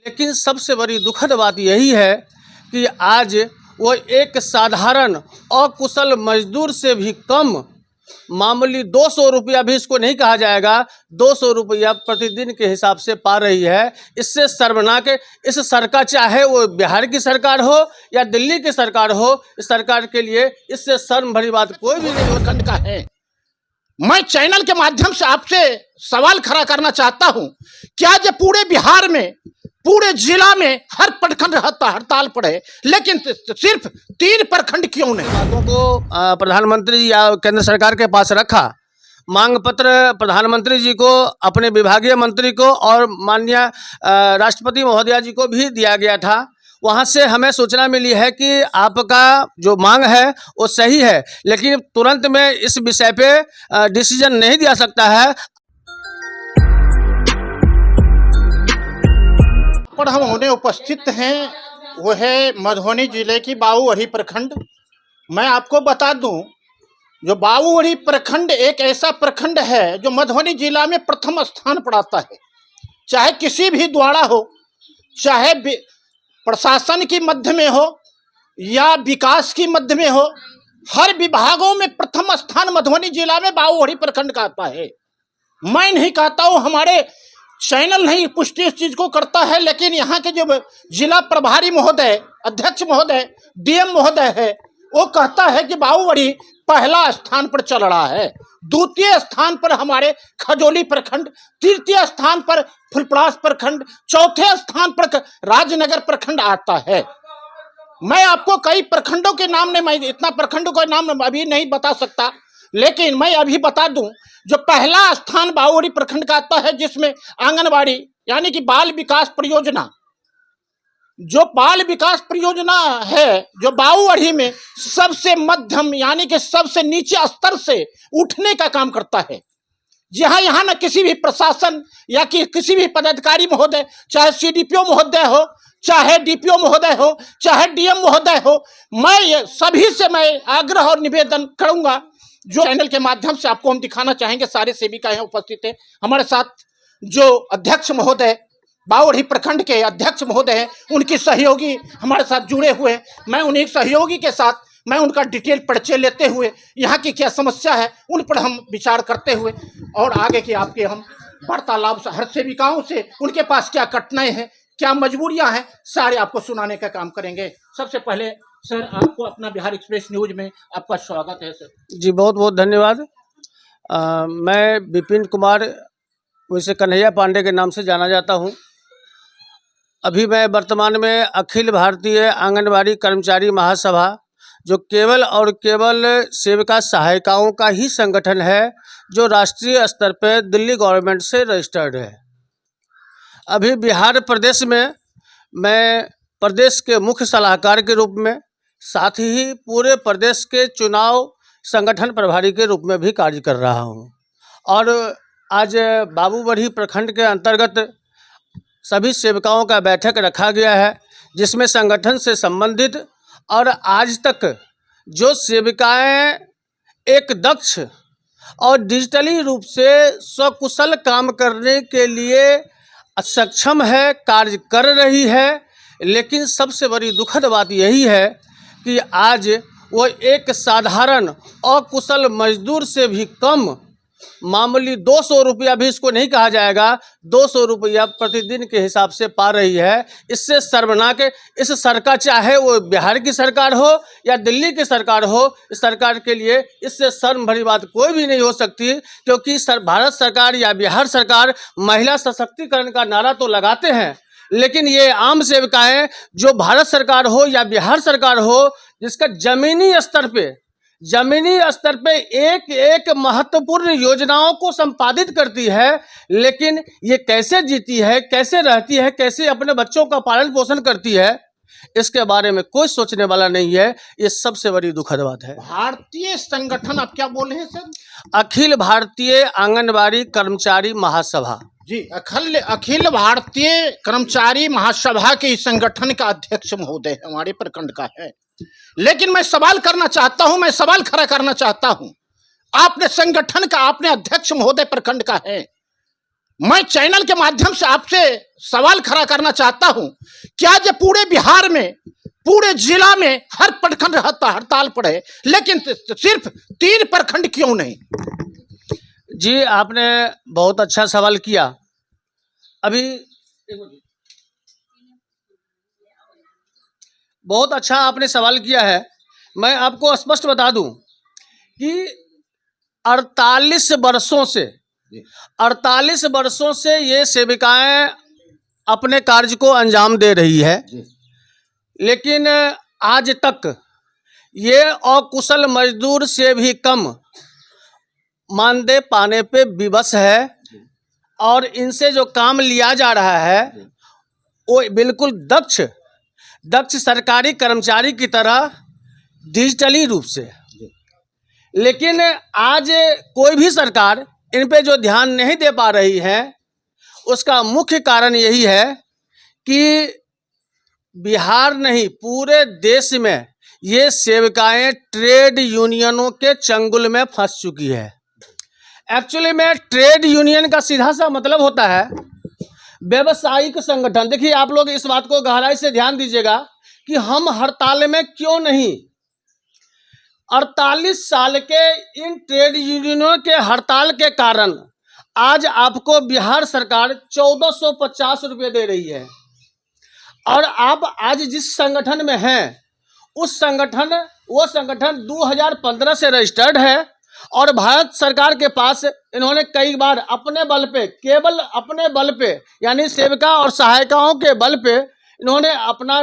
लेकिन सबसे बड़ी दुखद बात यही है कि आज वो एक साधारण अकुशल मजदूर से भी कम मामूली 200 रुपया भी इसको नहीं कहा जाएगा, 200 रुपया प्रतिदिन के हिसाब से पा रही है। इससे शर्मनाक इस सरकार, चाहे वो बिहार की सरकार हो या दिल्ली की सरकार हो, इस सरकार के लिए इससे शर्म भरी बात कोई भी नहीं हो खंड का है। मैं चैनल के माध्यम से आपसे सवाल खड़ा करना चाहता हूं, क्या जो पूरे बिहार में, पूरे जिला में हर प्रखंड हड़ताल पर है, लेकिन सिर्फ 3 प्रखंड क्यों नहीं? बातों को प्रधानमंत्री या केंद्र सरकार के पास रखा, मांग पत्र प्रधानमंत्री जी को, अपने विभागीय मंत्री को और माननीय राष्ट्रपति महोदया जी को भी दिया गया था। वहाँ से हमें सूचना मिली है कि आपका जो मांग है वो सही है, लेकिन तुरंत में इस विषय पे डिसीजन नहीं दिया सकता है। पर हम होने उपस्थित हैं वो है मधुबनी जिले की बाबूवढ़ी प्रखंड। मैं आपको बता दूं, जो बाबूवढ़ी प्रखंड एक ऐसा प्रखंड है जो मधुबनी जिला में प्रथम स्थान पर आता है। चाहे किसी भी द्वारा हो, चाहे प्रशासन की मध्य में हो या विकास की मध्य में हो, हर विभागों में प्रथम स्थान मधुबनी जिला में बाबूवढ़ी प्रखंड का आता है। मैं नहीं कहता हूँ, हमारे चैनल नहीं पुष्टि इस चीज को करता है, लेकिन यहाँ के जो जिला प्रभारी महोदय, अध्यक्ष महोदय, डीएम महोदय है, वो कहता है कि बाबूवढ़ी पहला स्थान पर चल रहा है, द्वितीय स्थान पर हमारे खजोली प्रखंड, तृतीय स्थान पर फुलपरास प्रखंड, चौथे स्थान पर राजनगर प्रखंड आता है। मैं आपको कई प्रखंडों के नाम नहीं, मैं इतना प्रखंडों का नाम अभी नहीं बता सकता, लेकिन मैं अभी बता दूं, जो पहला स्थान बाबूवढ़ी प्रखंड का आता है, जिसमें आंगनबाड़ी यानी कि बाल विकास परियोजना, जो बाल विकास परियोजना है, जो बाबूवढ़ी में सबसे मध्यम यानी कि सबसे नीचे स्तर से उठने का काम करता है। जहां यहाँ न किसी भी प्रशासन या कि किसी भी पदाधिकारी महोदय, चाहे सीडीपीओ महोदय हो, चाहे डीपीओ महोदय हो, चाहे डीएम महोदय हो, मैं ये सभी से मैं आग्रह और निवेदन करूंगा, जो चैनल के माध्यम से आपको हम दिखाना चाहेंगे। सारे सेविका यहाँ उपस्थित है, हमारे साथ जो अध्यक्ष महोदय, बाबूवढ़ी प्रखंड के अध्यक्ष महोदय हैं, उनकी सहयोगी हमारे साथ जुड़े हुए हैं। मैं उन्हीं सहयोगी के साथ मैं उनका डिटेल परिचय लेते हुए, यहाँ की क्या समस्या है उन पर हम विचार करते हुए और आगे की आपके हम वार्तालाप हर सेविकाओं से उनके पास क्या कठिनाई है, क्या मजबूरियां हैं, सारे आपको सुनाने का काम करेंगे। सबसे पहले सर, आपको अपना बिहार एक्सप्रेस न्यूज में आपका स्वागत है सर। जी बहुत बहुत धन्यवाद। मैं विपिन कुमार, वैसे कन्हैया पांडे के नाम से जाना जाता हूं। अभी मैं वर्तमान में अखिल भारतीय आंगनबाड़ी कर्मचारी महासभा, जो केवल और केवल सेविका सहायिकाओं का ही संगठन है, जो राष्ट्रीय स्तर पर दिल्ली गवर्नमेंट से रजिस्टर्ड है। अभी बिहार प्रदेश में मैं प्रदेश के मुख्य सलाहकार के रूप में, साथ ही पूरे प्रदेश के चुनाव संगठन प्रभारी के रूप में भी कार्य कर रहा हूं। और आज बाबूवढ़ी प्रखंड के अंतर्गत सभी सेविकाओं का बैठक रखा गया है, जिसमें संगठन से संबंधित और आज तक जो सेविकाएं एक दक्ष और डिजिटली रूप से सकुशल काम करने के लिए सक्षम है, कार्य कर रही है, लेकिन सबसे बड़ी दुखद बात यही है कि आज वो एक साधारण अकुशल मजदूर से भी कम मामूली 200 रुपया भी इसको नहीं कहा जाएगा, 200 रुपया प्रतिदिन के हिसाब से पा रही है। इससे शर्मनाक इस सरकार, चाहे वो बिहार की सरकार हो या दिल्ली की सरकार हो, इस सरकार के लिए इससे शर्म भरी बात कोई भी नहीं हो सकती, क्योंकि भारत सरकार या बिहार सरकार महिला सशक्तिकरण का नारा तो लगाते हैं, लेकिन ये आम सेविकाएं जो भारत सरकार हो या बिहार सरकार हो, जिसका जमीनी स्तर पे एक एक महत्वपूर्ण योजनाओं को संपादित करती है, लेकिन ये कैसे जीती है, कैसे रहती है, कैसे अपने बच्चों का पालन पोषण करती है, इसके बारे में कोई सोचने वाला नहीं है। ये सबसे बड़ी दुखद बात है। भारतीय संगठन आप क्या बोले हैं सर? अखिल भारतीय आंगनबाड़ी कर्मचारी महासभा। जी, अखिल भारतीय कर्मचारी महासभा के इस संगठन का अध्यक्ष महोदय हमारे प्रखंड का है। लेकिन मैं सवाल करना चाहता हूं, मैं सवाल खड़ा करना चाहता हूं, आपने संगठन का, आपने अध्यक्ष महोदय प्रखंड का है, मैं चैनल के माध्यम से आपसे सवाल खड़ा करना चाहता हूं, क्या जो पूरे बिहार में, पूरे जिला में हर प्रखंड हड़ताल पर है, लेकिन सिर्फ 3 प्रखंड क्यों नहीं? जी, आपने बहुत अच्छा सवाल किया। अभी बहुत अच्छा आपने सवाल किया है। मैं आपको स्पष्ट बता दूं कि 48 वर्षों से ये सेविकाएं अपने कार्य को अंजाम दे रही है, लेकिन आज तक ये अकुशल मजदूर से भी कम मानदेय पाने पे विवश है और इनसे जो काम लिया जा रहा है वो बिल्कुल दक्ष सरकारी कर्मचारी की तरह डिजिटली रूप से। लेकिन आज कोई भी सरकार इन पे जो ध्यान नहीं दे पा रही है, उसका मुख्य कारण यही है कि बिहार नहीं पूरे देश में ये सेविकाएं ट्रेड यूनियनों के चंगुल में फंस चुकी है। एक्चुअली में ट्रेड यूनियन का सीधा सा मतलब होता है व्यवसायिक संगठन। देखिए, आप लोग इस बात को गहराई से ध्यान दीजिएगा कि हम हड़ताल में क्यों नहीं। 48 साल के इन ट्रेड यूनियनों के हड़ताल के कारण आज आपको बिहार सरकार 1450 रुपये दे रही है, और आप आज जिस संगठन में हैं वो संगठन 2015 से रजिस्टर्ड है, और भारत सरकार के पास इन्होंने कई बार अपने बल पे, केवल अपने बल पे, यानी सेविका और सहायिकाओं के बल पे इन्होंने अपना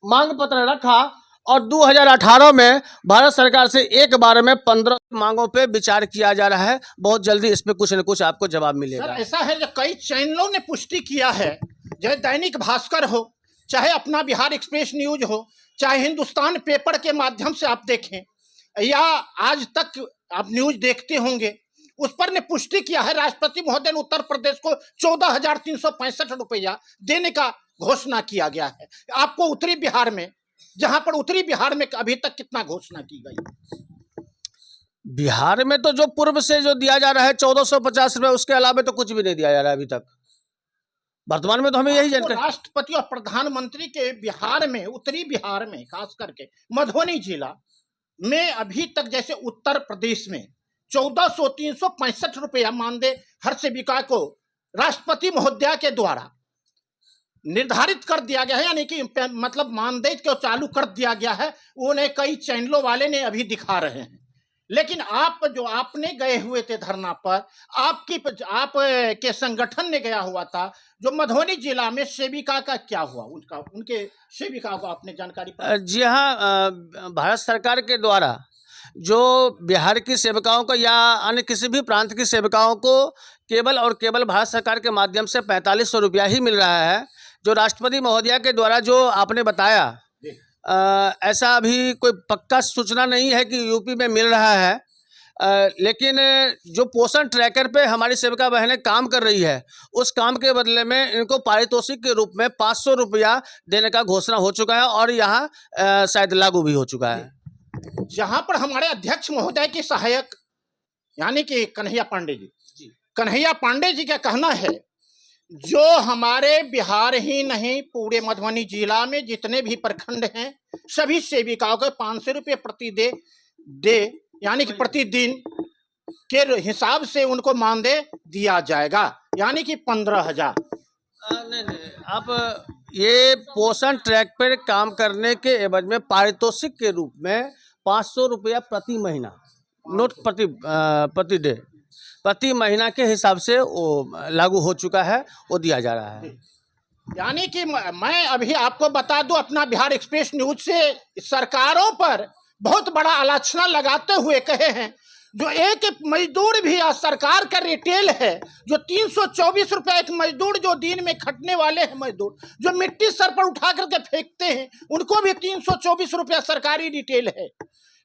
मांग पत्र रखा, और 2018 में भारत सरकार से एक बार में 15 मांगों पे विचार किया जा रहा है। बहुत जल्दी इस पे कुछ न कुछ आपको जवाब मिलेगा। सर, ऐसा है जो कई चैनलों ने पुष्टि किया है, चाहे दैनिक भास्कर हो, चाहे अपना बिहार एक्सप्रेस न्यूज हो, चाहे हिंदुस्तान पेपर के माध्यम से आप देखें, या आज तक आप न्यूज देखते होंगे, उस पर ने पुष्टि किया है राष्ट्रपति महोदय ने उत्तर प्रदेश को 14,365 रुपया देने का घोषणा किया गया है। आपको उत्तरी बिहार में, जहां पर उत्तरी बिहार में अभी तक कितना घोषणा की गई? बिहार में तो जो पूर्व से जो दिया जा रहा है 1450 रुपये, उसके अलावा तो कुछ भी नहीं दिया जा रहा है अभी तक। वर्तमान में तो हमें यही जानकारी। राष्ट्रपति और प्रधानमंत्री के बिहार में, उत्तरी बिहार में, खास करके मधुबनी जिला में अभी तक, जैसे उत्तर प्रदेश में 14,365 रुपया मानदेय हर सेविका को राष्ट्रपति महोदया के द्वारा निर्धारित कर दिया गया है, यानी कि मतलब मानदेय को चालू कर दिया गया है। उन्हें कई चैनलों वाले ने अभी दिखा रहे हैं, लेकिन आपने गए हुए थे धरना पर, आप के संगठन ने गया हुआ था, जो मधुबनी जिला में सेविका का क्या हुआ, उनके सेविका को आपने जानकारी? जी हाँ, भारत सरकार के द्वारा जो बिहार की सेविकाओं को या अन्य किसी भी प्रांत की सेविकाओं को केवल और केवल भारत सरकार के माध्यम से 4500 रुपया ही मिल रहा है। जो राष्ट्रपति महोदया के द्वारा जो आपने बताया, ऐसा अभी कोई पक्का सूचना नहीं है कि यूपी में मिल रहा है, लेकिन जो पोषण ट्रैकर पे हमारी सेविका बहनें काम कर रही है, उस काम के बदले में इनको पारितोषिक के रूप में 500 रुपया देने का घोषणा हो चुका है, और यहाँ शायद लागू भी हो चुका है। जहां पर हमारे अध्यक्ष महोदय के सहायक यानी कि कन्हैया पांडे जी का कहना है, जो हमारे बिहार ही नहीं पूरे मधुबनी जिला में जितने भी प्रखंड हैं, सभी सेविकाओं को 500 रुपये दे, यानी कि प्रतिदिन के हिसाब से उनको मानदेय दिया जाएगा, यानी कि 15,000। नहीं, आप ये पोषण ट्रैक पर काम करने के एवज में पारितोषिक के रूप में 500 रुपया प्रति महीना, नोट प्रति डे, प्रति महीना के हिसाब से वो लागू हो चुका है, वो दिया जा रहा है। यानी कि मैं अभी आपको बता दूं, अपना बिहार एक्सप्रेस न्यूज से सरकारों पर बहुत बड़ा आलोचना लगाते हुए कहे हैं, जो एक मजदूर भी आज सरकार का रिटेल है, जो 324 रुपया एक मजदूर, जो दिन में खटने वाले हैं मजदूर, जो मिट्टी सर पर उठा करके फेंकते हैं, उनको भी 324 रुपया सरकारी रिटेल है।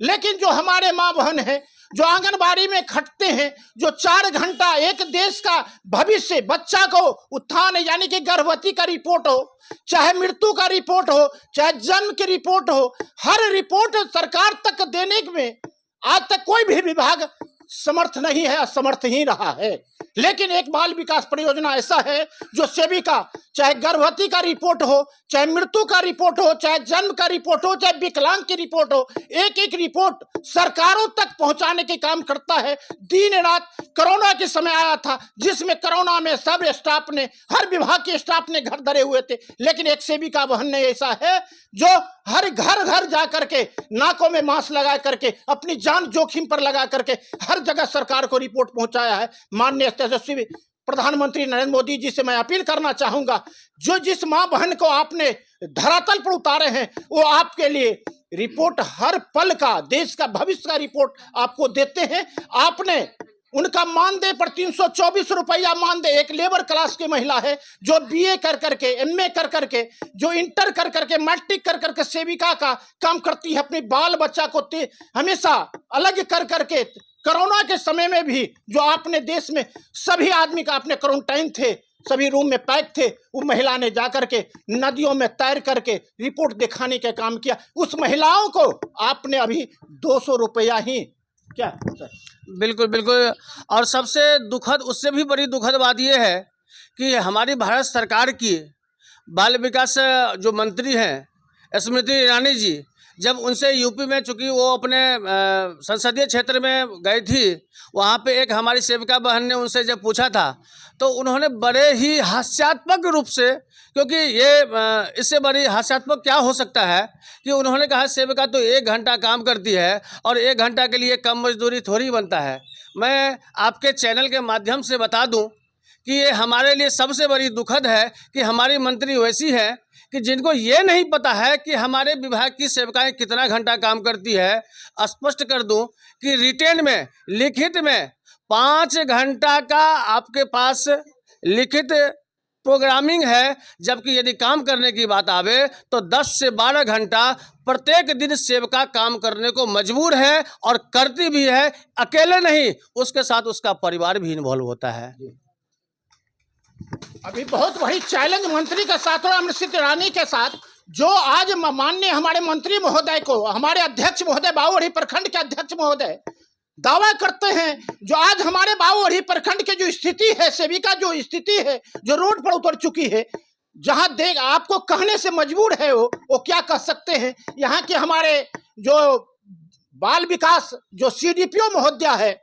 लेकिन जो हमारे माँ बहन है, जो आंगनबाड़ी में खटते हैं, जो 4 घंटा एक देश का भविष्य, बच्चा को उत्थान यानी कि गर्भवती का रिपोर्ट हो, चाहे मृत्यु का रिपोर्ट हो, चाहे जन्म की रिपोर्ट हो, हर रिपोर्ट सरकार तक देने में आज तक कोई भी विभाग समर्थ नहीं है, असमर्थ ही रहा है। लेकिन एक बाल विकास परियोजना ऐसा है जो सेविका, चाहे गर्भवती का रिपोर्ट हो, चाहे मृत्यु का रिपोर्ट हो, चाहे जन्म का रिपोर्ट हो, चाहे विकलांग की रिपोर्ट हो, एक एक रिपोर्ट सरकारों तक पहुंचाने के काम करता है। दिन रात कोरोना के समय आया था जिसमें कोरोना में सब स्टाफ ने, हर विभाग के स्टाफ ने घर धरे हुए थे, लेकिन एक सेविका बहन ने ऐसा है जो हर घर घर जा करके नाकों में मास्क लगा करके अपनी जान जोखिम पर लगा करके हर जगह सरकार को रिपोर्ट पहुंचाया है। माननीय तेजस्वी प्रधानमंत्री नरेंद्र मोदी जी से मैं अपील करना चाहूंगा, जो जिस मां बहन को आपने धरातल पर उतारे हैं वो आपके लिए रिपोर्ट हर पल का, देश का भविष्य का रिपोर्ट आपको देते हैं। आपने उनका मानदेय पर 324 रुपया मानदेय, एक लेबर क्लास की महिला है जो बीए कर करके, एमए कर करके, जो इंटर कर करके, मैट्रिक कर करके सेविका का काम करती है, अपने बाल बच्चा को हमेशा अलग कर करके। कोरोना के समय में भी जो आपने देश में सभी आदमी का, आपने क्वारंटाइन थे, सभी रूम में पैक थे, वो महिला ने जाकर के नदियों में तैर करके रिपोर्ट दिखाने का काम किया। उस महिलाओं को आपने अभी 200 रुपया ही क्या सर? बिल्कुल बिल्कुल। और सबसे दुखद, उससे भी बड़ी दुखद बात यह है कि हमारी भारत सरकार की बाल विकास जो मंत्री हैं स्मृति ईरानी जी, जब उनसे यूपी में, चूंकि वो अपने संसदीय क्षेत्र में गई थी, वहाँ पे एक हमारी सेविका बहन ने उनसे जब पूछा था तो उन्होंने बड़े ही हास्यात्मक रूप से, क्योंकि ये इससे बड़ी हास्यात्मक क्या हो सकता है कि उन्होंने कहा सेविका तो 1 घंटा काम करती है और 1 घंटा के लिए कम मजदूरी थोड़ी बनता है। मैं आपके चैनल के माध्यम से बता दूं कि ये हमारे लिए सबसे बड़ी दुखद है कि हमारी मंत्री वैसी है कि जिनको ये नहीं पता है कि हमारे विभाग की सेविकाएं कितना घंटा काम करती है। स्पष्ट कर दूं कि रिटेन में, लिखित में 5 घंटा का आपके पास लिखित प्रोग्रामिंग है, जबकि यदि काम करने की बात आवे तो 10 से 12 घंटा प्रत्येक दिन सेविका काम करने को मजबूर है और करती भी है। अकेले नहीं, उसके साथ उसका परिवार भी इन्वॉल्व होता है। अभी बहुत बड़ी चैलेंज मंत्री के साथ और स्मृति ईरानी के साथ, जो आज माननीय हमारे मंत्री महोदय को, हमारे अध्यक्ष महोदय, बाबूअढ़ी प्रखंड के अध्यक्ष महोदय दावा करते हैं, जो आज हमारे बाबूअढ़ी प्रखंड की जो स्थिति है, सेविका जो स्थिति है, जो रोड पर उतर चुकी है, जहां देख आपको कहने से मजबूर है वो क्या कह सकते हैं। यहाँ के हमारे जो बाल विकास जो सीडीपीओ महोदय है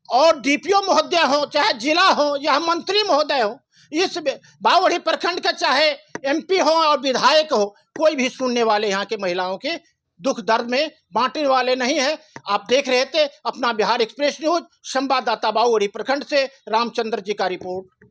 और डीपीओ महोदय हो, चाहे जिला हो या मंत्री महोदय हो, इस बाबूअढ़ी प्रखंड का चाहे एमपी हो और विधायक हो, कोई भी सुनने वाले यहाँ के महिलाओं के दुख दर्द में बांटने वाले नहीं है। आप देख रहे थे अपना बिहार एक्सप्रेस न्यूज, संवाददाता बाबूअढ़ी प्रखंड से रामचंद्र जी का रिपोर्ट।